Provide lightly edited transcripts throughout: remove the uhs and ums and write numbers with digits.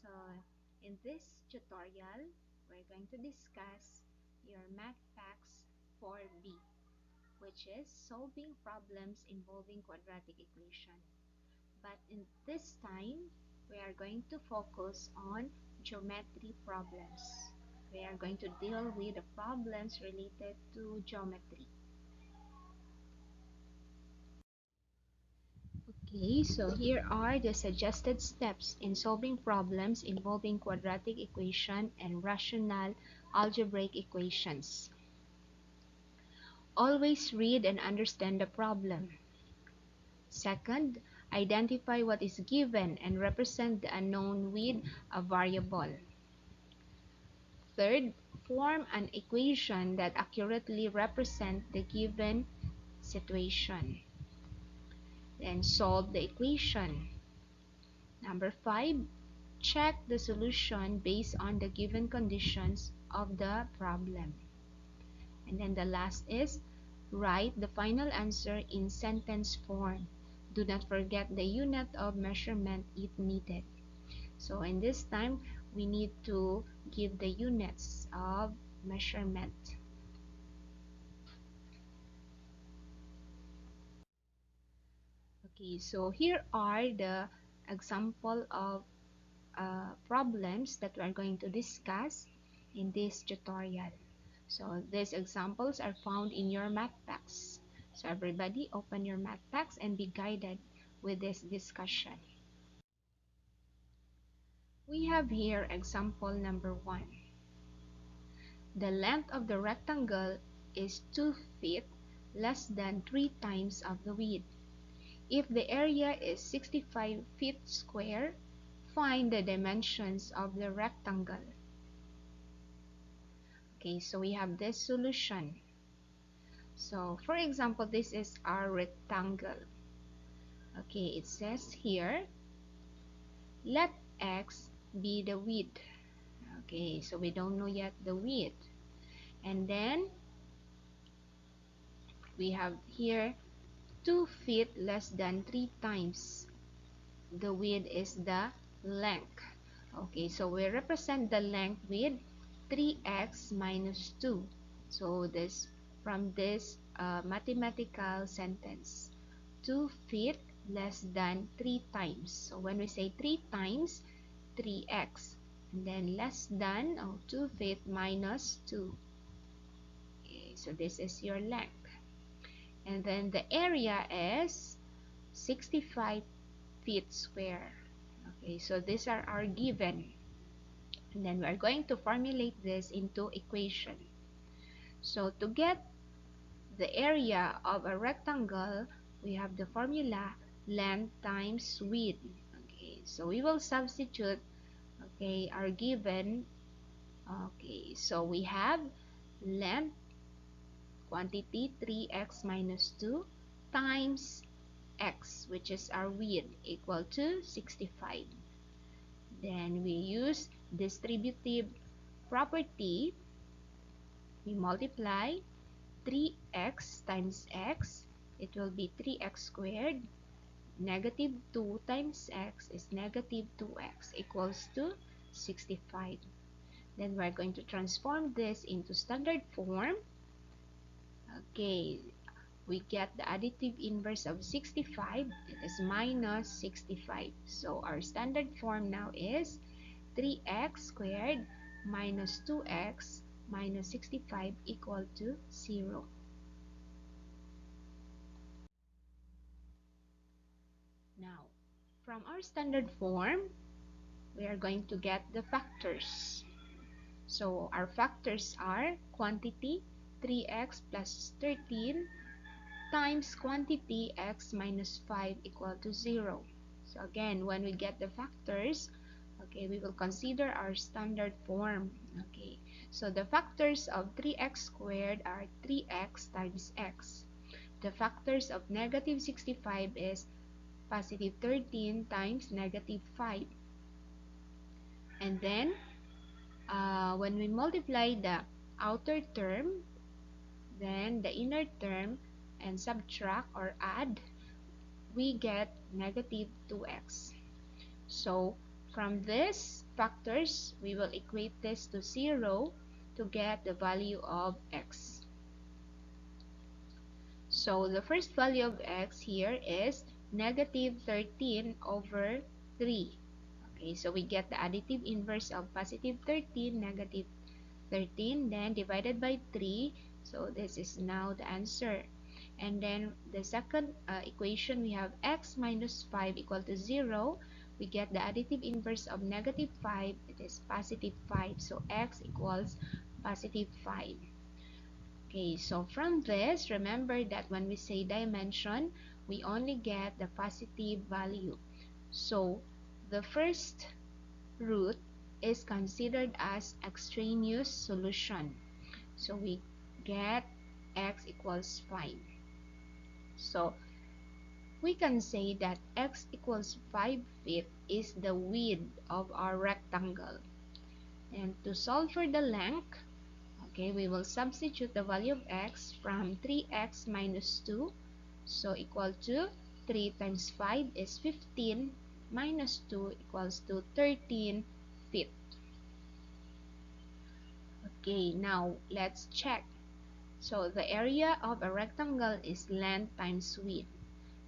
So in this tutorial, we're going to discuss your Math Facts 4B, which is solving problems involving quadratic equation. But in this time, we are going to focus on geometry problems. We are going to deal with the problems related to geometry. Okay, so here are the suggested steps in solving problems involving quadratic equation and rational algebraic equations. Always read and understand the problem. Second, identify what is given and represent the unknown with a variable. Third, form an equation that accurately represents the given situation. Then solve the equation. Number 5, check the solution based on the given conditions of the problem. And then the last is write the final answer in sentence form. Do not forget the unit of measurement if needed. So in this time, we need to give the units of measurement. Okay, so here are the example of problems that we are going to discuss in this tutorial. So these examples are found in your math packs. So everybody open your math packs and be guided with this discussion. We have here example number 1. The length of the rectangle is 2 feet less than 3 times of the width. If the area is 65 feet square, find the dimensions of the rectangle. Okay, so we have this solution. So for example, this is our rectangle. Okay, it says here, let x be the width. Okay, so we don't know yet the width. And then we have here 2 feet less than 3 times. The width is the length. Okay, so we represent the length with 3x minus 2. So this from this mathematical sentence, 2 feet less than 3 times. So when we say 3 times, 3x. And then less than 2 feet minus 2. Okay, so this is your length. And then the area is 65 feet square. Okay, so these are our given. And then we are going to formulate this into equation. So to get the area of a rectangle, we have the formula length times width. Okay, so we will substitute our given. Okay, so we have length quantity 3x minus 2 times x, which is our width, equal to 65. Then we use distributive property. We multiply 3x times x, it will be 3x squared. Negative 2 times x is negative 2x equals to 65. Then we're going to transform this into standard form. Okay, we get the additive inverse of 65. It is minus 65. So our standard form now is 3x squared minus 2x minus 65 equal to 0. Now, from our standard form, we are going to get the factors. So our factors are quantity 3x plus 13 times quantity x minus 5 equal to 0. So again, when we get the factors, okay, we will consider our standard form. Okay, so the factors of 3x squared are 3x times x. The factors of negative 65 is positive 13 times negative 5. And then, when we multiply the outer term, then the inner term, and subtract or add, we get negative 2x. So From these factors, we will equate this to 0 to get the value of x. So the first value of x here is negative 13 over 3. Okay, so we get the additive inverse of positive 13, negative 13, then divided by 3. So this is now the answer. And then the second equation, we have x minus 5 equal to 0. We get the additive inverse of negative 5. It is positive 5. So x equals positive 5. Okay, so from this, remember that when we say dimension, we only get the positive value. So the first root is considered as extraneous solution. So we get x equals 5. So we can say that x equals 5 feet is the width of our rectangle. And to solve for the length, okay, we will substitute the value of x from 3x minus 2. So equal to 3 times 5 is 15 minus 2 equals to 13 feet. Okay, now let's check. So the area of a rectangle is length times width.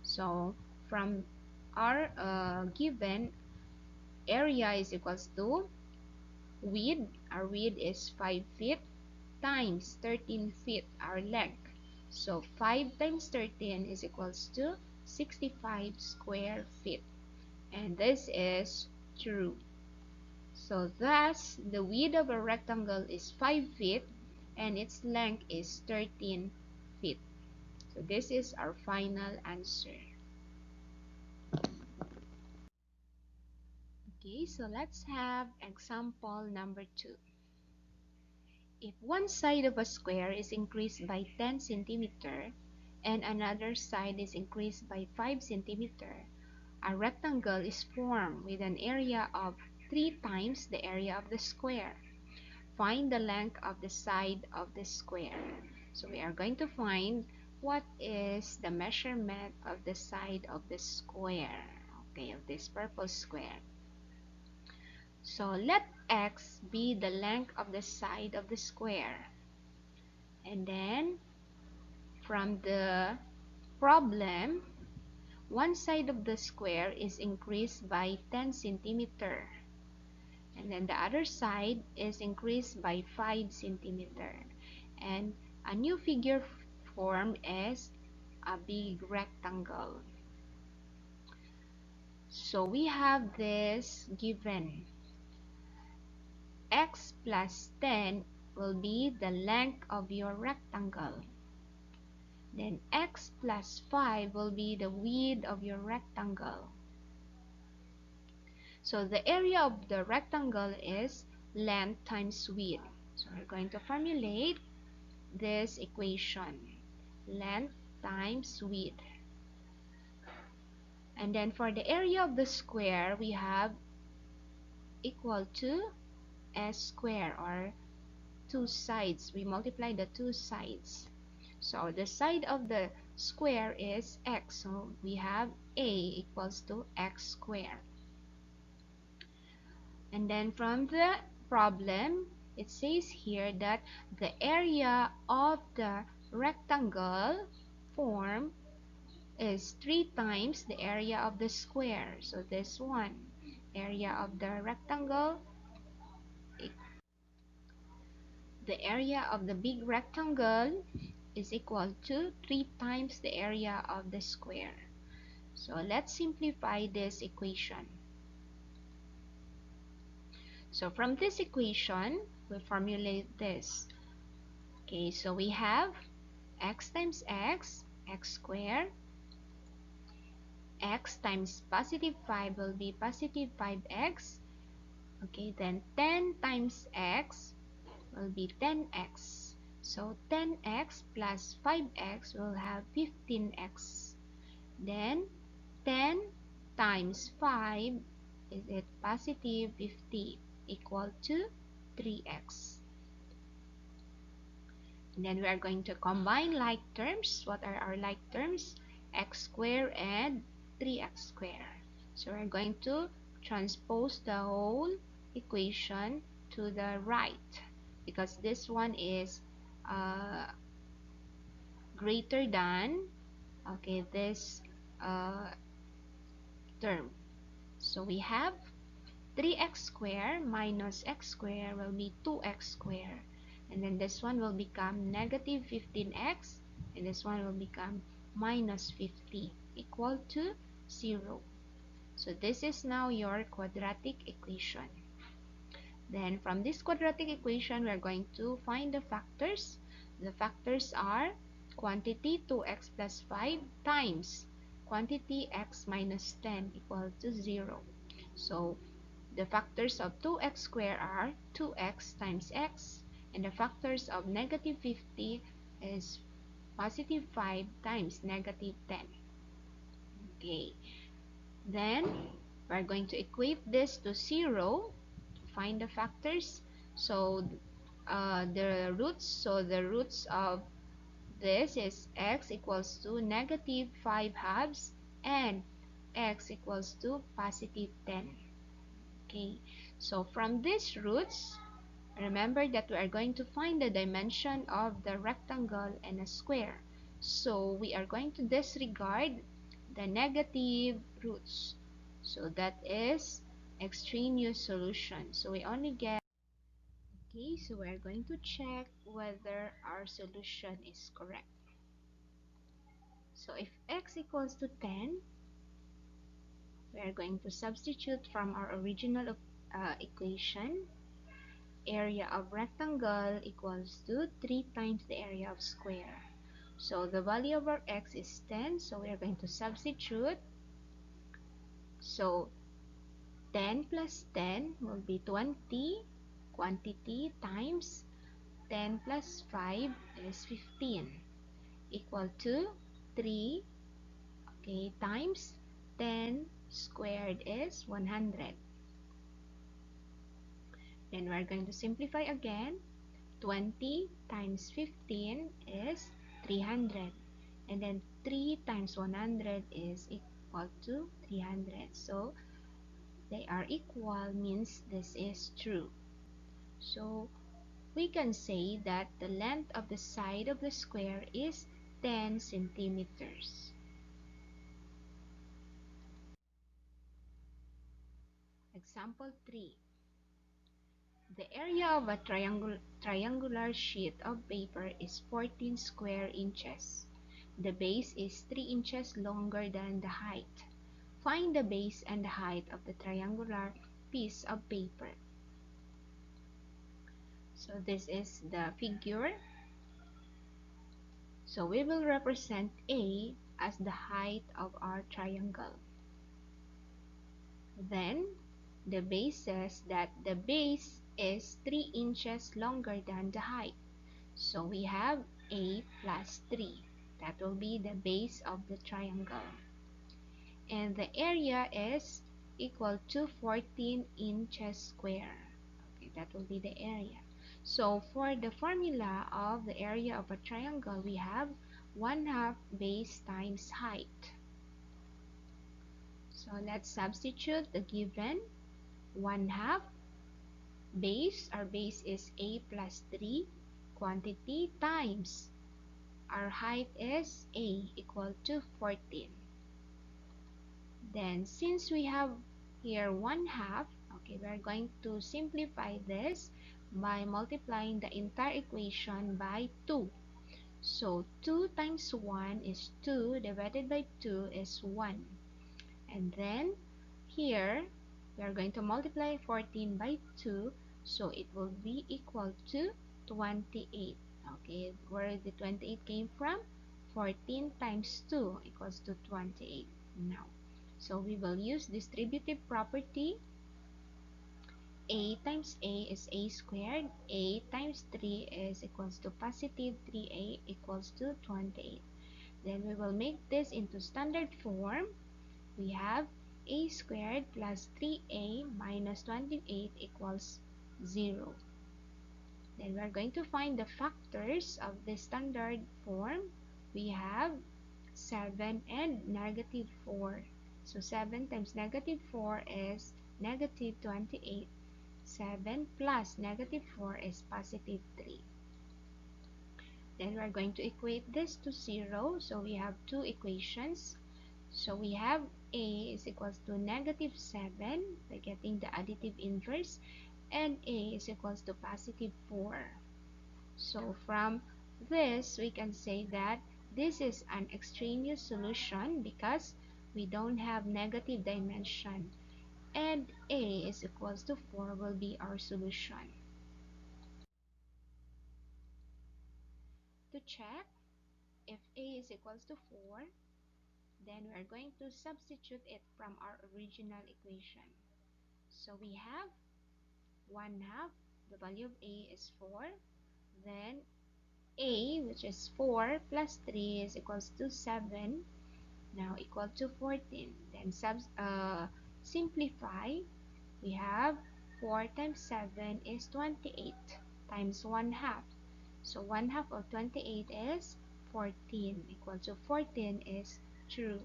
So from our given area is equals to width, our width is 5 feet, times 13 feet, our length. So 5 times 13 is equals to 65 square feet. And this is true. So thus, the width of a rectangle is 5 feet and its length is 13 feet. So this is our final answer. Okay, so let's have example number 2. If one side of a square is increased by 10 centimeter and another side is increased by 5 centimeter, a rectangle is formed with an area of 3 times the area of the square. Find the length of the side of the square. So we are going to find what is the measurement of the side of the square, okay, of this purple square. So let x be the length of the side of the square. And then from the problem, one side of the square is increased by 10 centimeter. And then the other side is increased by 5 centimeter. And a new figure formed is a big rectangle. So we have this given. X plus 10 will be the length of your rectangle. Then x plus 5 will be the width of your rectangle. So the area of the rectangle is length times width. So we're going to formulate this equation. Length times width. And then for the area of the square, we have equal to s square, or two sides. We multiply the two sides. So the side of the square is x. So we have a equals to x squared. And then from the problem, it says here that the area of the rectangle form is 3 times the area of the square. So this one, area of the rectangle, the area of the big rectangle is equal to 3 times the area of the square. So let's simplify this equation. So from this equation, we formulate this. Okay, so we have x times x, x squared. X times positive 5 will be positive 5x. Okay, then 10 times x will be 10x. So 10x plus 5x will have 15x. Then 10 times 5 is it positive 50 equal to 3x. And then we are going to combine like terms. What are our like terms? X squared and 3x squared. So we're going to transpose the whole equation to the right, because this one is greater than, okay, this uh, term. So we have 3x squared minus x squared will be 2x squared. And then this one will become negative 15x. And this one will become minus 50 equal to 0. So this is now your quadratic equation. Then from this quadratic equation, we are going to find the factors. The factors are quantity 2x plus 5 times quantity x minus 10 equal to 0. So the factors of 2x squared are 2x times x, and the factors of negative 50 is positive 5 times negative 10. Okay, then we're going to equate this to 0 to find the factors. So the roots of this is x equals to negative 5 halves and x equals to positive 10. Okay, so from these roots, remember that we are going to find the dimension of the rectangle and a square. So we are going to disregard the negative roots. So that is extraneous solution. So we only get, okay, so we are going to check whether our solution is correct. So if x equals to 10, we are going to substitute from our original equation. Area of rectangle equals to 3 times the area of square. So the value of our x is 10, so we are going to substitute. So 10 plus 10 will be 20 quantity times 10 plus 5 is 15 equal to 3, okay, times 10 squared is 100. Then we're going to simplify again. 20 times 15 is 300, and then 3 times 100 is equal to 300. So they are equal, means this is true. So we can say that the length of the side of the square is 10 centimeters. Example 3. The area of a triangular sheet of paper is 14 square inches. The base is 3 inches longer than the height. Find the base and the height of the triangular piece of paper. So this is the figure. So we will represent A as the height of our triangle. Then the base says that the base is 3 inches longer than the height. So we have A plus 3. That will be the base of the triangle. And the area is equal to 14 inches square. Okay, that will be the area. So for the formula of the area of a triangle, we have 1/2 base times height. So let's substitute the given 1/2 base. Our base is A plus 3 quantity times our height is A equal to 14. Then since we have here 1/2, okay, we are going to simplify this by multiplying the entire equation by 2. So 2 times 1 is 2, divided by 2 is 1. And then here we are going to multiply 14 by 2, so it will be equal to 28. Okay, where the 28 came from? 14 times 2 equals to 28 now. So we will use distributive property. A times A is A squared. A times 3 is equals to positive 3A equals to 28. Then we will make this into standard form. We have A squared plus 3A minus 28 equals 0. Then we are going to find the factors of the standard form. We have 7 and negative 4. So 7 times negative 4 is negative 28. 7 plus negative 4 is positive 3. Then we're going to equate this to 0. So we have two equations. So we have a is equals to negative 7 by getting the additive inverse, and a is equals to positive 4. So from this, we can say that this is an extraneous solution because we don't have negative dimension, and a is equals to 4 will be our solution. To check if a is equals to 4, then we are going to substitute it from our original equation. So we have 1 half, the value of a is 4, then a, which is 4 plus 3 is equals to 7, now equal to 14. Then simplify, we have 4 times 7 is 28 times 1 half. So 1 half of 28 is 14, equal to 14 is true.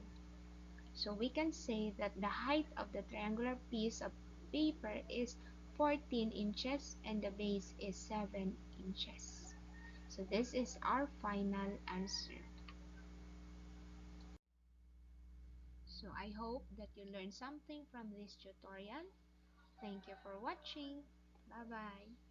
So we can say that the height of the triangular piece of paper is 14 inches and the base is 7 inches. So this is our final answer. So I hope that you learned something from this tutorial. Thank you for watching. Bye-bye.